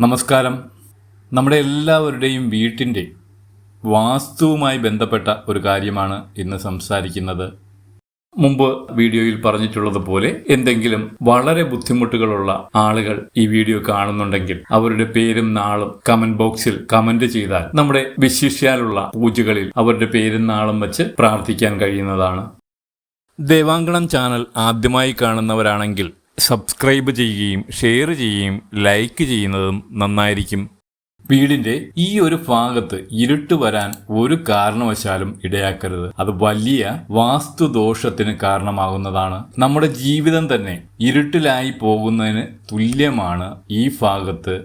നമസ്കാരം. നമ്മുടെ എല്ലാവരുടെയും വീട്ടിൻ്റെ വാസ്തുവുമായി ബന്ധപ്പെട്ട ഒരു കാര്യമാണ് ഇന്ന് സംസാരിക്കുന്നത്. മുമ്പ് വീഡിയോയിൽ പറഞ്ഞിട്ടുള്ളതുപോലെ എന്തെങ്കിലും വളരെ ബുദ്ധിമുട്ടുകളുള്ള ആളുകൾ ഈ വീഡിയോ കാണുന്നുണ്ടെങ്കിൽ അവരുടെ പേരും നാളും കമന്റ് ബോക്സിൽ കമന്റ് ചെയ്താൽ നമ്മുടെ വിശിഷ്യാലുള്ള പൂജകളിൽ അവരുടെ പേരും നാളും വെച്ച് പ്രാർത്ഥിക്കാൻ കഴിയുന്നതാണ്. ദേവാങ്കണം ചാനൽ ആദ്യമായി കാണുന്നവരാണെങ്കിൽ സബ്സ്ക്രൈബ് ചെയ്യുകയും ഷെയർ ചെയ്യുകയും ലൈക്ക് ചെയ്യുന്നതും നന്നായിരിക്കും. വീടിന്റെ ഈ ഒരു ഭാഗത്ത് ഇരുട്ട് വരാൻ ഒരു കാരണവശാലും ഇടയാക്കരുത്. അത് വലിയ വാസ്തുദോഷത്തിന് കാരണമാകുന്നതാണ്. നമ്മുടെ ജീവിതം തന്നെ ഇരുട്ടിലായി പോകുന്നതിന് തുല്യമാണ് ഈ ഭാഗത്ത്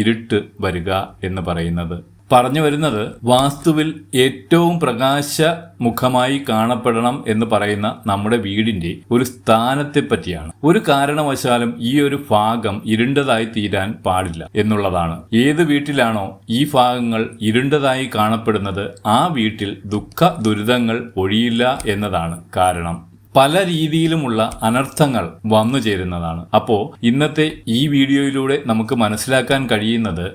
ഇരുട്ട് വരിക എന്ന് പറയുന്നത്. പറഞ്ഞു വരുന്നത് വാസ്തുവിൽ ഏറ്റവും പ്രകാശമുഖമായി കാണപ്പെടണം എന്ന് പറയുന്ന നമ്മുടെ വീടിന്റെ ഒരു സ്ഥാനത്തെ പറ്റിയാണ്. ഒരു കാരണവശാലും ഈ ഒരു ഭാഗം ഇരുണ്ടതായി തീരാൻ പാടില്ല എന്നുള്ളതാണ്. ഏത് വീട്ടിലാണോ ഈ ഭാഗങ്ങൾ ഇരുണ്ടതായി കാണപ്പെടുന്നത് ആ വീട്ടിൽ ദുഃഖ ദുരിതങ്ങൾ ഒഴിയില്ല എന്നതാണ് കാരണം. പല രീതിയിലുമുള്ള അനർത്ഥങ്ങൾ വന്നു ചേരുന്നതാണ്. അപ്പോ ഇന്നത്തെ ഈ വീഡിയോയിലൂടെ നമുക്ക് മനസ്സിലാക്കാൻ കഴിയുന്നത്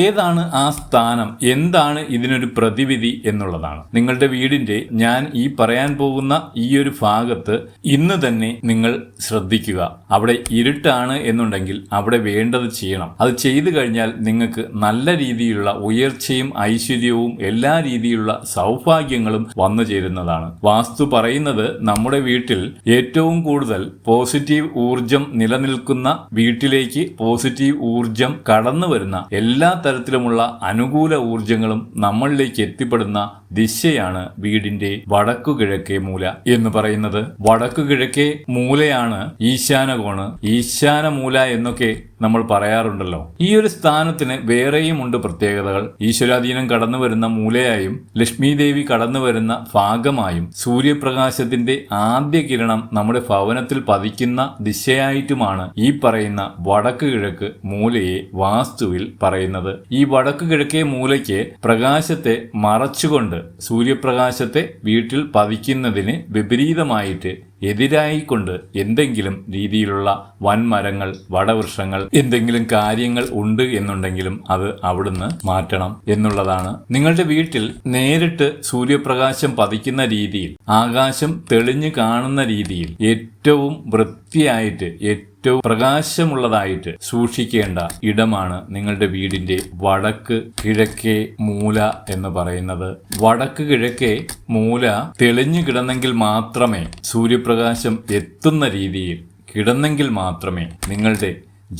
ഏതാണ് ആ സ്ഥാനം, എന്താണ് ഇതിനൊരു പ്രതിവിധി എന്നുള്ളതാണ്. നിങ്ങളുടെ വീടിന്റെ ഞാൻ ഈ പറയാൻ പോകുന്ന ഈ ഒരു ഭാഗത്ത് ഇന്ന് തന്നെ നിങ്ങൾ ശ്രദ്ധിക്കുക. അവിടെ ഇരുട്ടാണ് എന്നുണ്ടെങ്കിൽ അവിടെ വേണ്ടത് ചെയ്യണം. അത് ചെയ്തു കഴിഞ്ഞാൽ നിങ്ങൾക്ക് നല്ല രീതിയിലുള്ള ഉയർച്ചയും ഐശ്വര്യവും എല്ലാ രീതിയിലുള്ള സൗഭാഗ്യങ്ങളും വന്നു ചേരുന്നതാണ്. വാസ്തു പറയുന്നത് നമ്മുടെ വീട്ടിൽ ഏറ്റവും കൂടുതൽ പോസിറ്റീവ് ഊർജം നിലനിൽക്കുന്ന വീട്ടിലേക്ക് പോസിറ്റീവ് ഊർജം കടന്നു വരുന്ന എല്ലാ തരത്തിലുമുള്ള അനുകൂല ഊർജങ്ങളും നമ്മളിലേക്ക് എത്തിപ്പെടുന്ന ദിശയാണ് വീടിന്റെ വടക്കു കിഴക്കേ മൂല എന്ന് പറയുന്നത്. വടക്കു കിഴക്കേ മൂലയാണ് ഈശാനകോണ്, ഈശാന മൂല എന്നൊക്കെ നമ്മൾ പറയാറുണ്ടല്ലോ. ഈ ഒരു സ്ഥാനത്തിന് വേറെയും ഉണ്ട് പ്രത്യേകതകൾ. ഈശ്വരാധീനം കടന്നു വരുന്ന മൂലയായും ലക്ഷ്മി ദേവി കടന്നു വരുന്ന ഭാഗമായും സൂര്യപ്രകാശത്തിന്റെ ആദ്യ കിരണം നമ്മുടെ ഭവനത്തിൽ പതിക്കുന്ന ദിശയായിട്ടുമാണ് ഈ പറയുന്ന വടക്ക് കിഴക്ക് മൂലയെ വാസ്തുവിൽ പറയുന്നത്. ഈ വടക്ക് കിഴക്കേ മൂലയ്ക്ക് പ്രകാശത്തെ മറച്ചുകൊണ്ട് സൂര്യപ്രകാശത്തെ വീട്ടിൽ പതിക്കുന്നതിന് വിപരീതമായിട്ട് എതിരായിക്കൊണ്ട് എന്തെങ്കിലും രീതിയിലുള്ള വൻമരങ്ങൾ, വടവൃക്ഷങ്ങൾ, എന്തെങ്കിലും കാര്യങ്ങൾ ഉണ്ട് എന്നുണ്ടെങ്കിലും അത് അവിടുന്ന് മാറ്റണം എന്നുള്ളതാണ്. നിങ്ങളുടെ വീട്ടിൽ നേരിട്ട് സൂര്യപ്രകാശം പതിക്കുന്ന രീതിയിൽ, ആകാശം തെളിഞ്ഞു കാണുന്ന രീതിയിൽ ഏറ്റവും വൃത്തിയായിട്ട് ഏറ്റവും പ്രകാശമുള്ളതായിട്ട് സൂക്ഷിക്കേണ്ട ഇടമാണ് നിങ്ങളുടെ വീടിന്റെ വടക്ക് കിഴക്കേ മൂല എന്ന് പറയുന്നത്. വടക്ക് കിഴക്കേ മൂല തെളിഞ്ഞു കിടന്നെങ്കിൽ മാത്രമേ സൂര്യപ്രകാശം എത്തുന്ന രീതിയിൽ കിടന്നെങ്കിൽ മാത്രമേ നിങ്ങളുടെ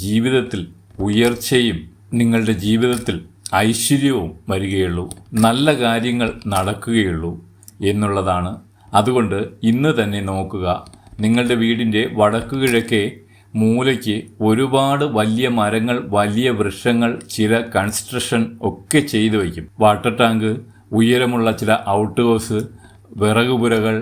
ജീവിതത്തിൽ ഉയർച്ചയും നിങ്ങളുടെ ജീവിതത്തിൽ ഐശ്വര്യവും വരികയുള്ളൂ, നല്ല കാര്യങ്ങൾ നടക്കുകയുള്ളൂ എന്നുള്ളതാണ്. അതുകൊണ്ട് ഇന്ന് തന്നെ നോക്കുക, നിങ്ങളുടെ വീടിന്റെ വടക്ക് കിഴക്കേ മൂലയ്ക്ക് ഒരുപാട് വലിയ മരങ്ങൾ, വലിയ വൃക്ഷങ്ങൾ, ചില കൺസ്ട്രക്ഷൻ ഒക്കെ ചെയ്തു വയ്ക്കും. വാട്ടർ ടാങ്ക്, ഉയരമുള്ള ചില ഔട്ട് ഹൗസ്, വിറകുപുരകൾ,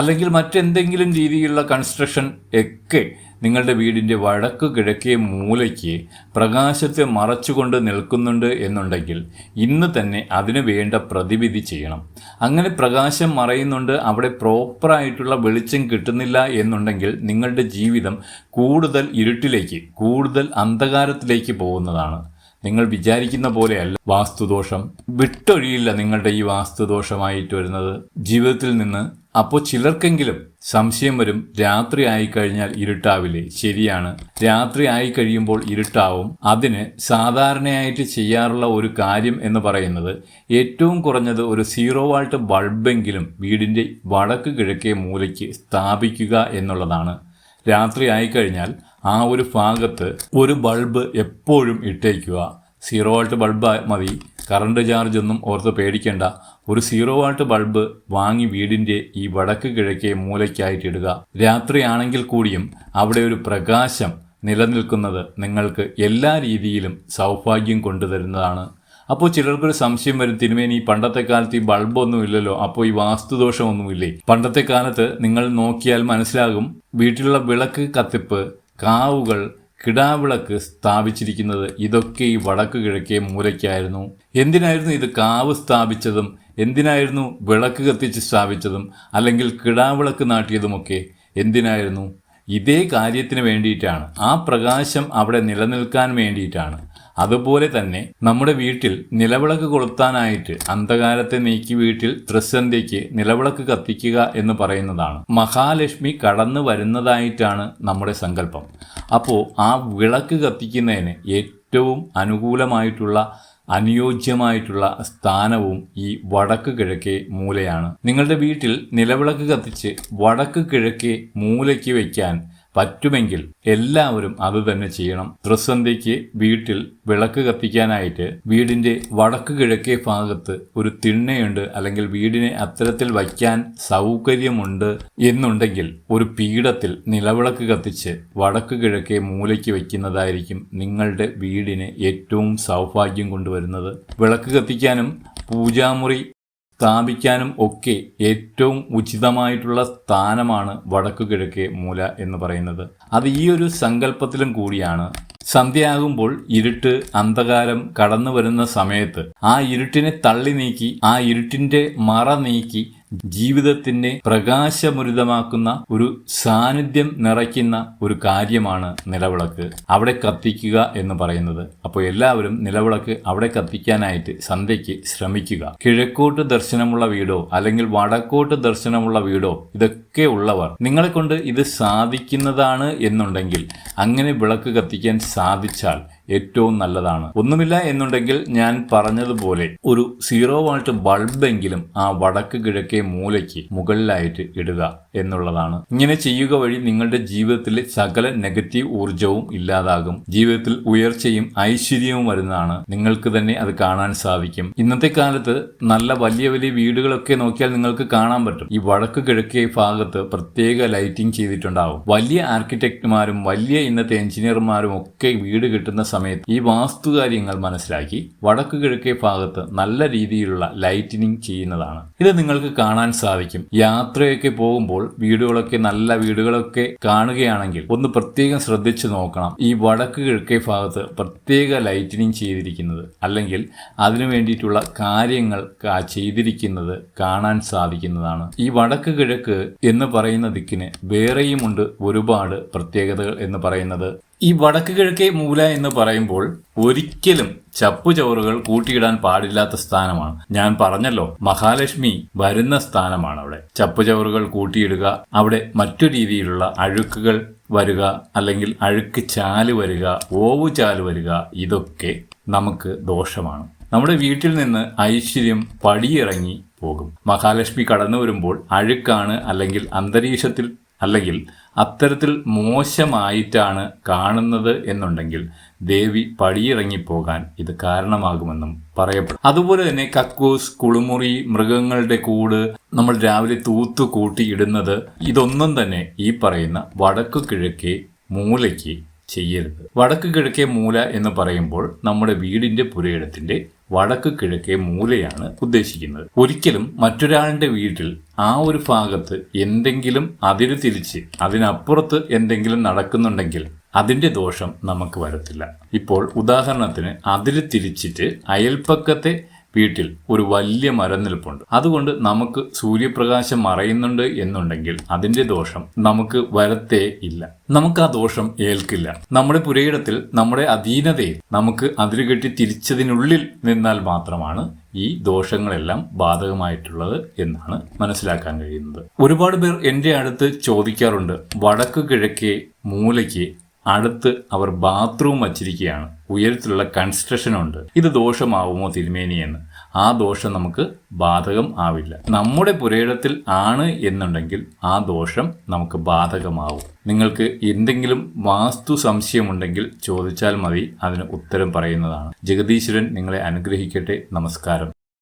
അല്ലെങ്കിൽ മറ്റെന്തെങ്കിലും രീതിയിലുള്ള കൺസ്ട്രക്ഷൻ ഒക്കെ നിങ്ങളുടെ വീടിൻ്റെ വടക്ക് കിഴക്കേ മൂലയ്ക്ക് പ്രകാശത്തെ മറച്ചുകൊണ്ട് നിൽക്കുന്നുണ്ട് എന്നുണ്ടെങ്കിൽ ഇന്ന് തന്നെ അതിനു വേണ്ട പ്രതിവിധി ചെയ്യണം. അങ്ങനെ പ്രകാശം മറയുന്നുണ്ട്, അവിടെ പ്രോപ്പറായിട്ടുള്ള വെളിച്ചം കിട്ടുന്നില്ല എന്നുണ്ടെങ്കിൽ നിങ്ങളുടെ ജീവിതം കൂടുതൽ ഇരുട്ടിലേക്ക്, കൂടുതൽ അന്ധകാരത്തിലേക്ക് പോകുന്നതാണ്. നിങ്ങൾ വിചാരിക്കുന്ന പോലെയല്ല വാസ്തുദോഷം. വിട്ടൊഴിയില്ല നിങ്ങളുടെ ഈ വാസ്തുദോഷമായിട്ട് വരുന്നത് ജീവിതത്തിൽ നിന്ന്. അപ്പോൾ ചിലർക്കെങ്കിലും സംശയം വരും, രാത്രി ആയിക്കഴിഞ്ഞാൽ ഇരുട്ടാവില്ലേ? ശരിയാണ്, രാത്രി ആയിക്കഴിയുമ്പോൾ ഇരുട്ടാവും. അതിന് സാധാരണയായിട്ട് ചെയ്യാറുള്ള ഒരു കാര്യം എന്ന് പറയുന്നത് ഏറ്റവും കുറഞ്ഞത് ഒരു 0 വാട്ട് ബൾബെങ്കിലും വീടിൻ്റെ വടക്ക് കിഴക്കേ മൂലയ്ക്ക് സ്ഥാപിക്കുക എന്നുള്ളതാണ്. രാത്രി ആയിക്കഴിഞ്ഞാൽ ആ ഒരു ഭാഗത്ത് ഒരു ബൾബ് എപ്പോഴും ഇട്ടേക്കുക. 0 വാട്ട് ബൾബ് മതി, കറണ്ട് ചാർജ് ഒന്നും ഓർത്ത് പേടിക്കേണ്ട. ഒരു 0 വാട്ട് ബൾബ് വാങ്ങി വീടിൻ്റെ ഈ വടക്ക് കിഴക്കേ മൂലയ്ക്കായിട്ടിടുക. രാത്രിയാണെങ്കിൽ കൂടിയും അവിടെ ഒരു പ്രകാശം നിലനിൽക്കുന്നത് നിങ്ങൾക്ക് എല്ലാ രീതിയിലും സൗഭാഗ്യം കൊണ്ടുതരുന്നതാണ്. അപ്പോൾ ചിലർക്കൊരു സംശയം വരും, തിരുമേനി പണ്ടത്തെ കാലത്ത് ഈ ബൾബൊന്നും ഇല്ലല്ലോ, അപ്പോൾ ഈ വാസ്തുദോഷമൊന്നുമില്ലേ? പണ്ടത്തെ കാലത്ത് നിങ്ങൾ നോക്കിയാൽ മനസ്സിലാകും, വീട്ടിലുള്ള വിളക്ക് കത്തിപ്പ്, കാവുകൾ, കിടാവിളക്ക് സ്ഥാപിച്ചിരിക്കുന്നത് ഇതൊക്കെ ഈ വടക്ക് കിഴക്കേ മൂലയ്ക്കായിരുന്നു. എന്തിനായിരുന്നു ഇത് കാവ് സ്ഥാപിച്ചതും, എന്തിനായിരുന്നു വിളക്ക് കത്തിച്ച് സ്ഥാപിച്ചതും അല്ലെങ്കിൽ കിടാവിളക്ക് നാട്ടിയതുമൊക്കെ? എന്തിനായിരുന്നു? ഇതേ കാര്യത്തിന് വേണ്ടിയിട്ടാണ്, ആ പ്രകാശം അവിടെ നിലനിൽക്കാൻ വേണ്ടിയിട്ടാണ്. അതുപോലെ തന്നെ നമ്മുടെ വീട്ടിൽ നിലവിളക്ക് കൊളുത്താനായിട്ട് അന്ധകാരത്തെ നീക്കി വീട്ടിൽ ത്രിസന്ധ്യയ്ക്ക് നിലവിളക്ക് കത്തിക്കുക എന്ന് പറയുന്നതാണ്. മഹാലക്ഷ്മി കടന്നു വരുന്നതായിട്ടാണ് നമ്മുടെ സങ്കല്പം. അപ്പോൾ ആ വിളക്ക് കത്തിക്കുന്നതിന് ഏറ്റവും അനുകൂലമായിട്ടുള്ള അനുയോജ്യമായിട്ടുള്ള സ്ഥാനവും ഈ വടക്ക് കിഴക്കേ മൂലയാണ്. നിങ്ങളുടെ വീട്ടിൽ നിലവിളക്ക് കത്തിച്ച് വടക്ക് കിഴക്കേ മൂലയ്ക്ക് വയ്ക്കാൻ പറ്റുമെങ്കിൽ എല്ലാവരും അത് തന്നെ ചെയ്യണം. ത്രിസന്ധ്യയ്ക്ക് വീട്ടിൽ വിളക്ക് കത്തിക്കാനായിട്ട് വീടിന്റെ വടക്ക് കിഴക്കേ ഭാഗത്ത് ഒരു തിണ്ണയുണ്ട്, അല്ലെങ്കിൽ വീടിനെ അത്തരത്തിൽ വയ്ക്കാൻ സൗകര്യമുണ്ട് എന്നുണ്ടെങ്കിൽ ഒരു പീഠത്തിൽ നിലവിളക്ക് കത്തിച്ച് വടക്ക് കിഴക്കേ മൂലയ്ക്ക് വയ്ക്കുന്നതായിരിക്കും നിങ്ങളുടെ വീടിന് ഏറ്റവും സൗഭാഗ്യം കൊണ്ടുവരുന്നത്. വിളക്ക് കത്തിക്കാനും പൂജാമുറി സ്ഥാപിക്കാനും ഒക്കെ ഏറ്റവും ഉചിതമായിട്ടുള്ള സ്ഥാനമാണ് വടക്കു കിഴക്കേ മൂല എന്ന് പറയുന്നത്. അത് ഈ ഒരു സങ്കല്പത്തിലും കൂടിയാണ് സന്ധ്യയാകുമ്പോൾ ഇരുട്ട് അന്ധകാരം കടന്നു വരുന്ന സമയത്ത് ആ ഇരുട്ടിനെ തള്ളി നീക്കി, ആ ഇരുട്ടിന്റെ മറ നീക്കി ജീവിതത്തിനെ പ്രകാശമുരിതമാക്കുന്ന ഒരു സാന്നിധ്യം നിറയ്ക്കുന്ന ഒരു കാര്യമാണ് നിലവിളക്ക് അവിടെ കത്തിക്കുക എന്ന് പറയുന്നത്. അപ്പോൾ എല്ലാവരും നിലവിളക്ക് അവിടെ കത്തിക്കാനായിട്ട് സന്ധ്യയ്ക്ക് ശ്രമിക്കുക. കിഴക്കോട്ട് ദർശനമുള്ള വീടോ അല്ലെങ്കിൽ വടക്കോട്ട് ദർശനമുള്ള വീടോ ഇതൊക്കെ ഉള്ളവർ നിങ്ങളെ കൊണ്ട് ഇത് സാധിക്കുന്നതാണ് എന്നുണ്ടെങ്കിൽ അങ്ങനെ വിളക്ക് കത്തിക്കാൻ സാധിച്ചാൽ ഏറ്റവും നല്ലതാണ്. ഒന്നുമില്ല എന്നുണ്ടെങ്കിൽ ഞാൻ പറഞ്ഞതുപോലെ ഒരു 0 വാട്ട് ബൾബെങ്കിലും ആ വടക്ക് കിഴക്കേ മൂലയ്ക്ക് മുകളിലായിട്ട് ഇടുക എന്നുള്ളതാണ്. ഇങ്ങനെ ചെയ്യുക വഴി നിങ്ങളുടെ ജീവിതത്തിലെ സകല നെഗറ്റീവ് ഊർജവും ഇല്ലാതാകും. ജീവിതത്തിൽ ഉയർച്ചയും ഐശ്വര്യവും വരുന്നതാണ്. നിങ്ങൾക്ക് തന്നെ അത് കാണാൻ സാധിക്കും. ഇന്നത്തെ കാലത്ത് നല്ല വലിയ വലിയ വീടുകളൊക്കെ നോക്കിയാൽ നിങ്ങൾക്ക് കാണാൻ പറ്റും. ഈ വടക്ക് കിഴക്കേ ഭാഗത്ത് പ്രത്യേക ലൈറ്റിംഗ് ചെയ്തിട്ടുണ്ടാവും. വലിയ ആർക്കിടെക്റ്റുമാരും വലിയ ഇന്നത്തെ എഞ്ചിനീയർമാരും ഒക്കെ വീട് കിട്ടുന്ന സമയത്ത് ഈ വാസ്തുകാര്യങ്ങൾ മനസ്സിലാക്കി വടക്ക് കിഴക്കേ ഭാഗത്ത് നല്ല രീതിയിലുള്ള ലൈറ്റിനിങ് ചെയ്യുന്നതാണ്. ഇത് നിങ്ങൾക്ക് കാണാൻ സാധിക്കും. യാത്രയൊക്കെ പോകുമ്പോൾ വീടുകളൊക്കെ നല്ല വീടുകളൊക്കെ കാണുകയാണെങ്കിൽ ഒന്ന് പ്രത്യേകം ശ്രദ്ധിച്ചു നോക്കണം. ഈ വടക്ക് കിഴക്കേ ഭാഗത്ത് പ്രത്യേക ലൈറ്റിനിങ് ചെയ്തിരിക്കുന്നത് അല്ലെങ്കിൽ അതിനു വേണ്ടിയിട്ടുള്ള കാര്യങ്ങൾ ചെയ്തിരിക്കുന്നത് കാണാൻ സാധിക്കുന്നതാണ്. ഈ വടക്ക് കിഴക്ക് എന്ന് പറയുന്ന ദിക്കിന് വേറെയുമുണ്ട് ഒരുപാട് പ്രത്യേകതകൾ എന്ന് പറയുന്നത്. ഈ വടക്ക് കിഴക്കേ മൂല എന്ന് പറയുമ്പോൾ ഒരിക്കലും ചപ്പുചവറുകൾ കൂട്ടിയിടാൻ പാടില്ലാത്ത സ്ഥാനമാണ്. ഞാൻ പറഞ്ഞല്ലോ, മഹാലക്ഷ്മി വരുന്ന സ്ഥാനമാണ് അവിടെ. ചപ്പുചവറുകൾ കൂട്ടിയിടുക, അവിടെ മറ്റു രീതിയിലുള്ള അഴുക്കുകൾ വരിക, അല്ലെങ്കിൽ അഴുക്ക് ചാല് വരിക, ഓവു ചാല് വരിക, ഇതൊക്കെ നമുക്ക് ദോഷമാണ്. നമ്മുടെ വീട്ടിൽ നിന്ന് ഐശ്വര്യം പടിയിറങ്ങി പോകും. മഹാലക്ഷ്മി കടന്നു വരുമ്പോൾ അഴുക്കാണ് അല്ലെങ്കിൽ അന്തരീക്ഷത്തിൽ അല്ലെങ്കിൽ അത്തരത്തിൽ മോശമായിട്ടാണ് കാണുന്നത് എന്നുണ്ടെങ്കിൽ ദേവി പടിയിറങ്ങിപ്പോകാൻ ഇത് കാരണമാകുമെന്നും പറയപ്പെടും. അതുപോലെ തന്നെ കക്കൂസ്, കുളിമുറി, മൃഗങ്ങളുടെ കൂട് നമ്മൾ രാവിലെ തൂത്തു കൂട്ടിയിടുന്നത് ഇതൊന്നും തന്നെ ഈ പറയുന്ന വടക്കു കിഴക്കേ മൂലയ്ക്ക് ചെയ്യരുത്. വടക്ക് കിഴക്കേ മൂല എന്ന് പറയുമ്പോൾ നമ്മുടെ വീടിന്റെ പുരയിടത്തിന്റെ വടക്ക് കിഴക്കേ മൂലയാണ് ഉദ്ദേശിക്കുന്നത്. ഒരിക്കലും മറ്റൊരാളുടെ വീട്ടിൽ ആ ഒരു ഭാഗത്ത് എന്തെങ്കിലും അതിര് തിരിച്ച് അതിനപ്പുറത്ത് എന്തെങ്കിലും നടക്കുന്നുണ്ടെങ്കിൽ അതിന്റെ ദോഷം നമുക്ക് വരത്തില്ല. ഇപ്പോൾ ഉദാഹരണത്തിന് അതിര് തിരിച്ചിട്ട് അയൽപ്പക്കത്തെ വീട്ടിൽ ഒരു വലിയ മരം നിൽപ്പുണ്ട്. അതുകൊണ്ട് നമുക്ക് സൂര്യപ്രകാശം മറയുന്നുണ്ട് എന്നുണ്ടെങ്കിൽ അതിന്റെ ദോഷം നമുക്ക് വരത്തേ ഇല്ല. നമുക്ക് ആ ദോഷം ഏൽക്കില്ല. നമ്മുടെ പുരയിടത്തിൽ നമ്മുടെ അധീനതയിൽ നമുക്ക് അതിരുകെട്ടി തിരിച്ചതിനുള്ളിൽ നിന്നാൽ മാത്രമാണ് ഈ ദോഷങ്ങളെല്ലാം ബാധകമായിട്ടുള്ളത് എന്നാണ് മനസ്സിലാക്കാൻ കഴിയുന്നത്. ഒരുപാട് പേർ എൻ്റെ അടുത്ത് ചോദിക്കാറുണ്ട്, വടക്ക് കിഴക്കേ മൂലയ്ക്ക് അടുത്ത് അവർ ബാത്റൂം വച്ചിരിക്കുകയാണ്, ഉയരത്തിലുള്ള കൺസ്ട്രക്ഷൻ ഉണ്ട്, ഇത് ദോഷമാവുമോ തിരുമേനി എന്ന്. ആ ദോഷം നമുക്ക് ബാധകം ആവില്ല. നമ്മുടെ പുരയിടത്തിൽ ആണ് എന്നുണ്ടെങ്കിൽ ആ ദോഷം നമുക്ക് ബാധകമാവും. നിങ്ങൾക്ക് എന്തെങ്കിലും വാസ്തു സംശയമുണ്ടെങ്കിൽ ചോദിച്ചാൽ മതി, അതിന് ഉത്തരം പറയുന്നതാണ്. ജഗദീശ്വരൻ നിങ്ങളെ അനുഗ്രഹിക്കട്ടെ. നമസ്കാരം.